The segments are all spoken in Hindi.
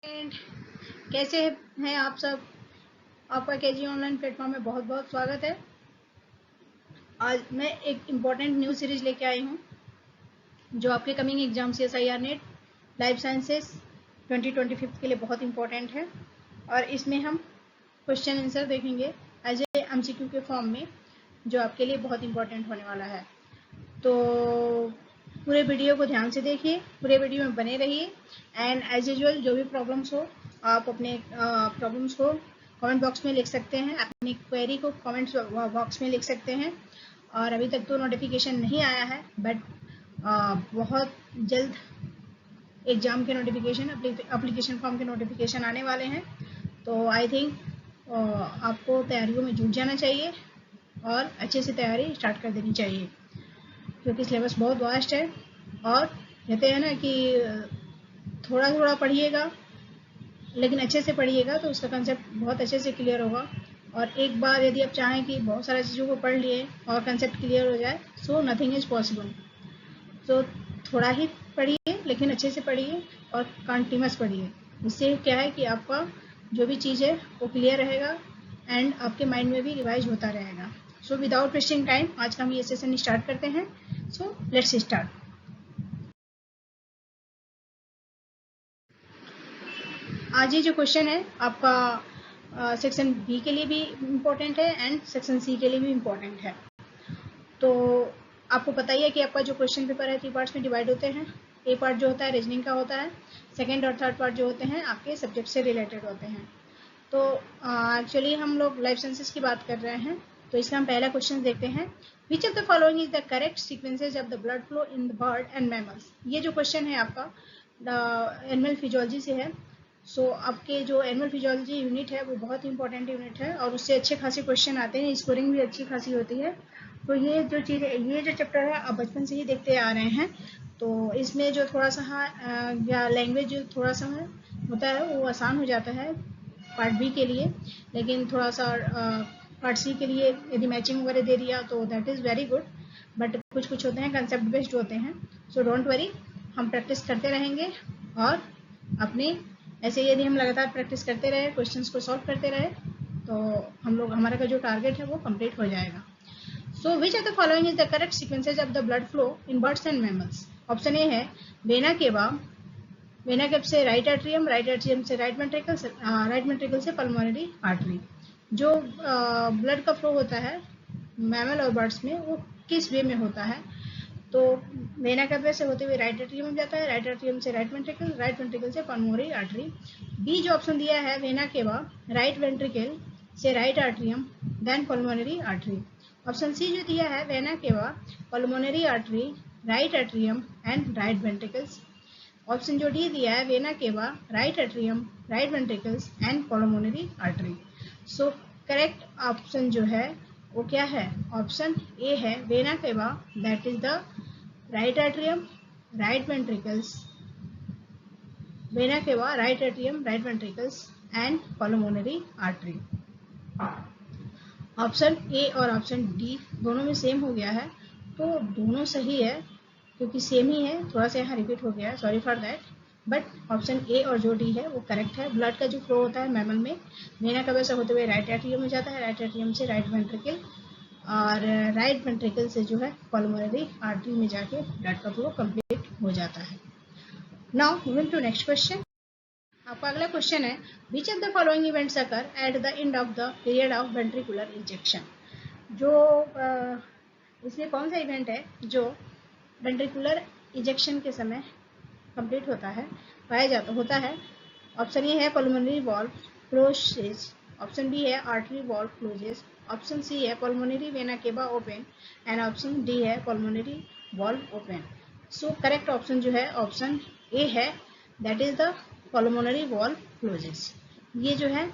एंड कैसे हैं आप सब। आपका केजी ऑनलाइन प्लेटफॉर्म में बहुत बहुत स्वागत है। आज मैं एक इम्पॉर्टेंट न्यू सीरीज लेके आई हूँ जो आपके coming exam CSIR net life sciences 2025 के लिए बहुत इम्पोर्टेंट है और इसमें हम क्वेश्चन आंसर देखेंगे एज ए MCQ के फॉर्म में, जो आपके लिए बहुत इम्पोर्टेंट होने वाला है। तो पूरे वीडियो को ध्यान से देखिए, पूरे वीडियो में बने रहिए एंड एज यूजुअल जो भी प्रॉब्लम्स हो आप अपने प्रॉब्लम्स को कमेंट बॉक्स में लिख सकते हैं, अपनी क्वेरी को कमेंट बॉक्स में लिख सकते हैं। और अभी तक तो नोटिफिकेशन नहीं आया है, बट बहुत जल्द एग्ज़ाम के नोटिफिकेशन, एप्लीकेशन फॉर्म के नोटिफिकेशन आने वाले हैं। तो आई थिंक आपको तैयारियों में जुट जाना चाहिए और अच्छे से तैयारी स्टार्ट कर देनी चाहिए, क्योंकि सिलेबस बहुत वास्ट है। और कहते हैं ना कि थोड़ा थोड़ा पढ़िएगा लेकिन अच्छे से पढ़िएगा तो उसका कंसेप्ट बहुत अच्छे से क्लियर होगा। और एक बार यदि आप चाहें कि बहुत सारी चीज़ों को पढ़ लिए और कंसेप्ट क्लियर हो जाए, सो नथिंग इज़ पॉसिबल। तो थोड़ा ही पढ़िए लेकिन अच्छे से पढ़िए और कंटिन्यूअस पढ़िए। इससे क्या है कि आपका जो भी चीज़ है वो क्लियर रहेगा एंड आपके माइंड में भी रिवाइज होता रहेगा। सो विदाउट वेस्टिंग टाइम आज का हम ये सेशन स्टार्ट करते हैं। So let's start. आज ये जो क्वेश्चन है आपका सेक्शन बी के लिए भी इम्पोर्टेंट है एंड सेक्शन सी के लिए भी इम्पोर्टेंट है। तो आपको पता ही है कि आपका जो क्वेश्चन पेपर है 3 पार्ट्स में डिवाइड होते हैं। ए पार्ट जो होता है रीजनिंग का होता है, सेकेंड और थर्ड पार्ट जो होते हैं आपके सब्जेक्ट से रिलेटेड होते हैं। तो एक्चुअली हम लोग लाइफ साइंसेस की बात कर रहे हैं, तो इसका हम पहला क्वेश्चन देखते हैं। Which of the following is the correct sequences of the blood flow in the bird and mammals. ये जो क्वेश्चन है आपका एनिमल फिजियोलॉजी से है। सो आपके जो एनिमल फिजियोलॉजी यूनिट है वो बहुत इंपॉर्टेंट यूनिट है और उससे अच्छे खासे क्वेश्चन आते हैं, स्कोरिंग भी अच्छी खासी होती है। तो ये जो चीज़ है, ये जो चैप्टर है आप बचपन से ही देखते आ रहे हैं। तो इसमें जो थोड़ा सा या लैंग्वेज जो थोड़ा सा होता है वो आसान हो जाता है पार्ट बी के लिए, लेकिन थोड़ा सा पार्ट सी के लिए यदि मैचिंग वगैरह दे दिया तो that is very good. But कुछ कुछ होते हैं कंसेप्ट बेस्ड होते हैं। सो डोंट वरी, हम प्रैक्टिस करते रहेंगे और अपने ऐसे यदि हम लगातार प्रैक्टिस करते रहे, क्वेश्चंस को सॉल्व करते रहे, तो हम लोग हमारा का जो टारगेट है वो कंप्लीट हो जाएगा। So which of the following is the correct sequences of the blood flow in birds and mammals. Option a है वेना केवा, वेना केव से राइट एट्रियम, राइट एट्रियम से राइट वेंट्रिकल से पल्मोनरी आर्टरी। जो ब्लड का फ्लो होता है मैमल और बर्ड्स में वो किस वे में होता है, तो वेना केवा से होते हुए राइट एट्रियम में जाता है, राइट एट्रियम से राइट वेंट्रिकल से पल्मोनरी आर्टरी। बी जो ऑप्शन दिया है वेना केवा राइट वेंट्रिकल से right atrium then pulmonary artery. Option C जो दिया है vena cava pulmonary artery right atrium and right ventricles. Option जो डी दिया है vena cava right atrium right ventricles and pulmonary artery. So correct option जो है वो क्या है, ऑप्शन ए है वेना केवा, that is the right atrium right ventricles, vena cava right atrium right ventricles and pulmonary artery. Option A और ऑप्शन डी दोनों में सेम हो गया है, तो दोनों सही है क्योंकि सेम ही है, थोड़ा सा यहाँ रिपीट हो गया है, sorry for that. But option A और जो डी है वो करेक्ट है। ब्लड का जो फ्लो होता है मैमल में वेना केवा से होते हुए राइट एट्रियम में जाता है, राइट एट्रियम से राइट वेंट्रिकल और राइट वेंट्रिकल से जो है पल्मोनरी आर्टरी में जाके ब्लड का फ्लो कंप्लीट हो जाता है। Now moving to next question. आपका अगला क्वेश्चन है which of the following events occur at the end of the period of ventricular injection. जो इसमें कौन सा इवेंट है जो वेंट्रिकुलर इंजेक्शन के समय कंप्लीट होता है, होता है। ऑप्शन ए है pulmonary valve closes, option b है artery valve closes, option c है pulmonary vena cava open and option d है pulmonary valve open. So correct option जो है ऑप्शन ए है, that is the pulmonary valve closes. ये जो है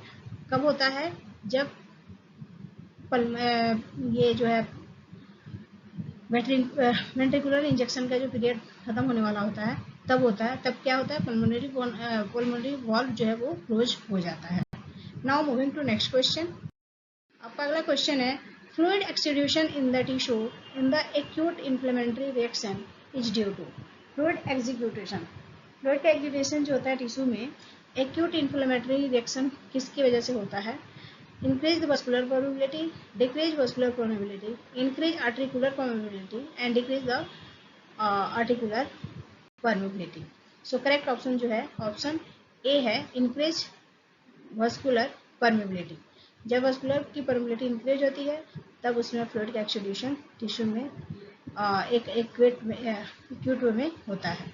कब होता है, जब ये जो है वेंट्रिकुलर इंजेक्शन का जो पीरियड खत्म होने वाला होता है तब होता है। तब क्या होता है, पल्मोनरी वॉल्व जो है वो क्लोज हो जाता है। Now moving to next question. आपका अगला क्वेश्चन है fluid exudation in the tissue in the acute inflammatory reaction is due to. Fluid exudation जो होता है टिश्यू में एक्यूट इन्फ्लेमेटरी रिएक्शन किसकी वजह से होता है? Increase the vascular permeability, decrease vascular permeability, increase articular permeability and decrease the articular permeability. So correct option जो है ऑप्शन ए है, इंक्रीज वस्कुलर परमेबिलिटी। जब वस्कुलर की परमेबिलिटी इंक्रीज होती है तब उसमें फ्लूइड का एक्सुडेशन टिश्यू में एक एक्यूट वे में होता है।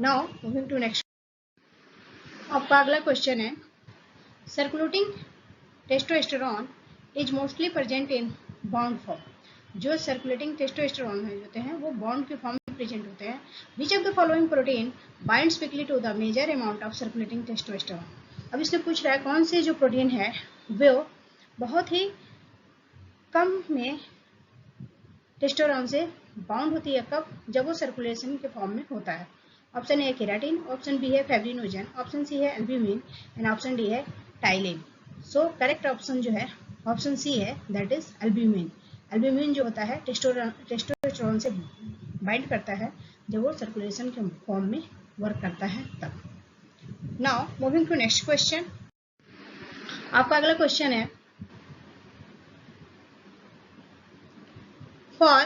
Now moving to next. आपका अगला क्वेश्चन है, circulating testosterone is mostly present in bound form. जो सर्कुलेटिंग टेस्टोस्टेरोन होते हैं वो बाउंड के फॉर्म में प्रेजेंट होते हैं। Which of the following protein binds quickly to the major amount of circulating testosterone. अब इसने पूछ रहा है कौन से जो प्रोटीन है वो बहुत ही कम में टेस्टोस्टेरोन से बाउंड होती है। कब? जब वो सर्कुलेशन के फॉर्म में होता है। ऑप्शन ए है केराटिन, ऑप्शन बी है फाइब्रिनोजन, ऑप्शन सी है एल्ब्यूमिन एंड ऑप्शन डी है टाइलिन। सो करेक्ट ऑप्शन जो है ऑप्शन सी है, दैट इज एल्ब्यूमिन। एल्ब्यूमिन जो होता है टेस्टोस्टेरोन से बाइंड करता है जब वो सर्कुलेशन के फॉर्म में वर्क करता है तब। Now moving to next question. आपका अगला क्वेश्चन है, for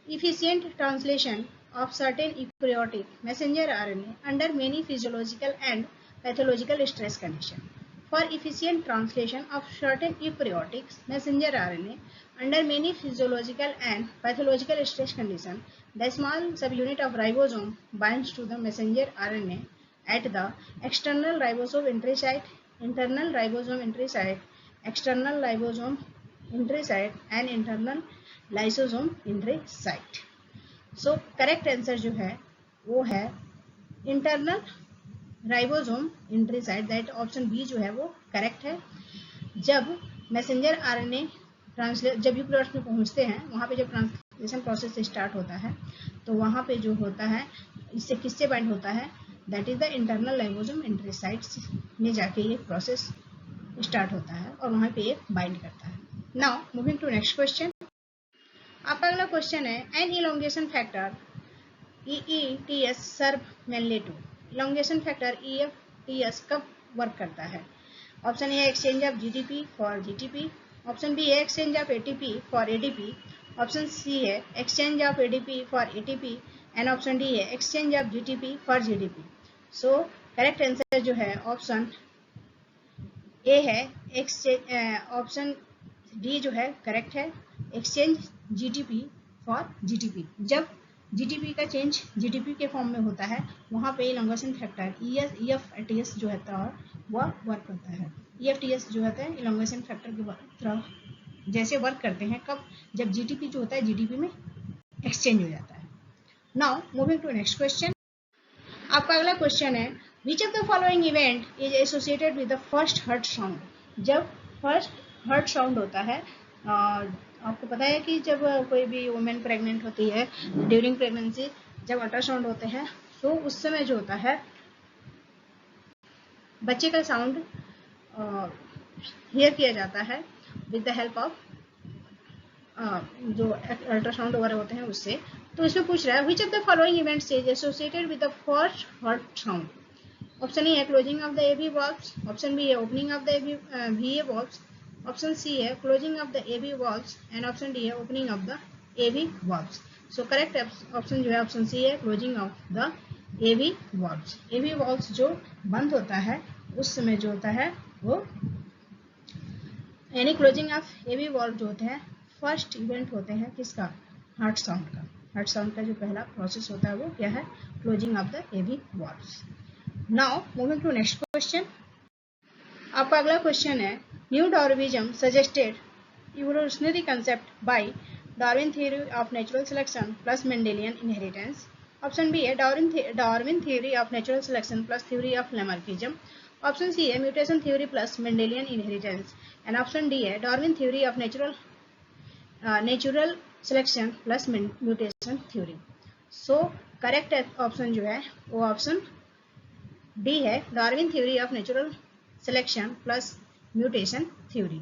efficient translation of certain eukaryotic messenger RNA under many physiological and pathological stress conditions. For efficient translation of certain eukaryotic messenger RNA under many physiological and pathological stress conditions, the small subunit of ribosome binds to the messenger RNA at the external ribosome entry site, internal ribosome entry site, external ribosome entry site and internal lysosome entry site. So correct answer जो है वो है internal ribosome entry site, that option B जो है वो करेक्ट है। जब मैसेंजर आरएनए जब यूकेरियोट्स में पहुंचते हैं वहां पे जब ट्रांसलेशन प्रोसेस स्टार्ट होता है तो वहां पे जो होता है इससे किससे बाइंड होता है, that is the internal ribosome entry sites में जाके ये प्रोसेस स्टार्ट होता है और वहां पे ये बाइंड करता है। Now moving to next question. आपका अगला क्वेश्चन है, an elongation factor EETS serve mainly to. Elongation factor EFTS कब वर्क करता है? Option a exchange of GTP for GTP, option b है exchange of ATP for ADP, option c है exchange of ADP for ATP and option d है exchange of GTP for GDP। So correct answer जो है ऑप्शन ए है, ऑप्शन डी जो है करेक्ट है, एक्सचेंज GTP फॉर GTP। जब GTP का चेंज GTP के फॉर्म में होता है वहाँ पे इलोंगेशन फैक्टर EFTS जो होता है वह वर्क करता है। EFTS जो होता है इलोंगेशन फैक्टर की तरह जैसे वर्क करते हैं। कब? जब GTP जो होता है GTP में एक्सचेंज हो जाता है। Now moving to next question. आपका अगला क्वेश्चन है, which of the following event is associated with the first heart sound. जब फर्स्ट हार्ट साउंड होता है, आपको पता है कि जब कोई भी वुमेन प्रेग्नेंट होती है ड्यूरिंग प्रेगनेंसी जब अल्ट्रासाउंड होते हैं तो उस समय जो होता है बच्चे का साउंड हियर किया जाता है विद द हेल्प ऑफ जो अल्ट्रासाउंड वगैरह होते हैं उससे। तो इसमें पूछ रहा है which of the following events is associated with the first heart sound. Option a है closing of the AV valves, option b है opening of the VA valves, option c है closing of the AV valves and option d है opening of the AV valves। So correct option जो है ऑप्शन सी है closing of the AV valves। AV valves जो बंद होता है उस समय जो होता है वो यानी क्लोजिंग ऑफ AV valve जो होते हैं फर्स्ट इवेंट होते हैं किसका, हार्ट साउंड का। हार्ट साउंड का जो पहला प्रोसेस होता है वो क्या है, closing of the AV valves। Now moving to next question. आपका अगला क्वेश्चन है, new Darwinism suggested evolutionary concept by Darwin theory of natural selection plus Mendelian inheritance. Option b है Darwin theory of natural selection plus theory of Lamarckism, option c है mutation theory plus Mendelian inheritance and option d है Darwin theory of natural selection plus mutation theory. So correct option जो है वो ऑप्शन डी है, Darwin theory of natural selection plus mutation theory.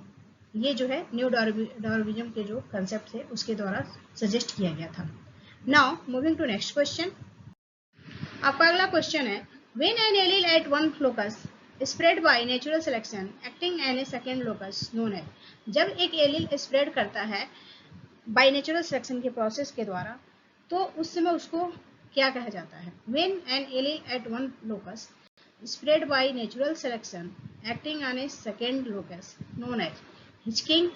ये जो है न्यू डार्विनिज्म के जो कंसेप्ट थे उसके द्वारा सजेस्ट किया गया था। Now moving to next question. आपका अगला क्वेश्चन है, when an allele at one locus spread by natural selection acting an a second locus known as, जब एक एलील स्प्रेड करता है बाय नेचुरल सिलेक्शन के प्रोसेस के द्वारा तो उस समय उसको क्या कहा जाता है? When an allele at one locus spread by natural selection acting on a second locus known as hitchhiking,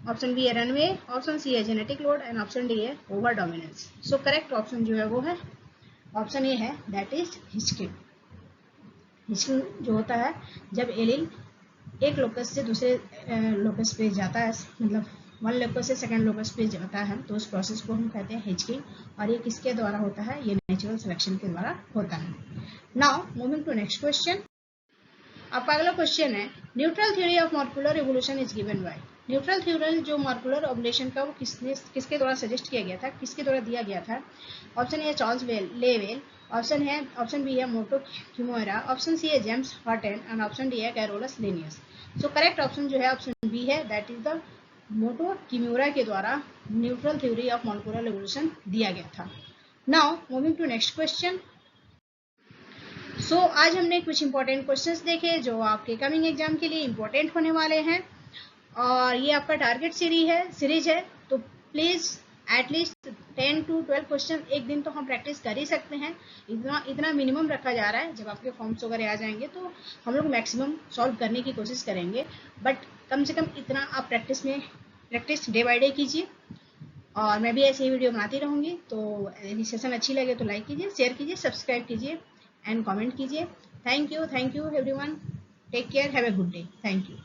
option b है रनवे, ऑप्शन सी है genetic load and option d है over dominance. So correct option जो है वो है ऑप्शन ए है, दैट इज हिचकिंग। हिचकिंग जो होता है जब एलील एक लोकस से दूसरे लोकस पे जाता है, मतलब वन लोकस से सेकंड लोकस पे जाता है, तो उस प्रोसेस को हम कहते हैं हिचकिंग, और ये किसके द्वारा होता है? ये नेचुरल सिलेक्शन के द्वारा होता है। Now moving to next question. आपका अगला क्वेश्चन है neutral theory of molecular evolution is given by. Neutral theory जो मॉलिक्यूलर इवोल्यूशन का वो किसके द्वारा सजेस्ट किया गया था, किसके द्वारा दिया गया था? Option a Charles Lyell, option b है मोटो किमोरा, ऑप्शन सी है James Hutton and option d है Carolus Linnaeus. So correct option जो है ऑप्शन बी है, that is the Motoo Kimura के द्वारा neutral theory of molecular evolution दिया गया था। Now moving to next question. So आज हमने कुछ इंपॉर्टेंट क्वेश्चंस देखे जो आपके कमिंग एग्जाम के लिए इंपॉर्टेंट होने वाले हैं, और ये आपका टारगेट सीरीज है, तो प्लीज एटलीस्ट 10 to 12 क्वेश्चन एक दिन तो हम प्रैक्टिस कर ही सकते हैं। इतना मिनिमम रखा जा रहा है। जब आपके फॉर्म्स वगैरह आ जाएंगे तो हम लोग मैक्सिमम सॉल्व करने की कोशिश करेंगे, बट कम से कम इतना आप प्रैक्टिस डे बाय डे कीजिए, और मैं भी ऐसे ही वीडियो बनाती रहूँगी। तो यदि सेशन अच्छी लगे तो लाइक कीजिए, शेयर कीजिए, सब्सक्राइब कीजिए एंड कमेंट कीजिए। Thank you everyone, take care, have a good day, thank you.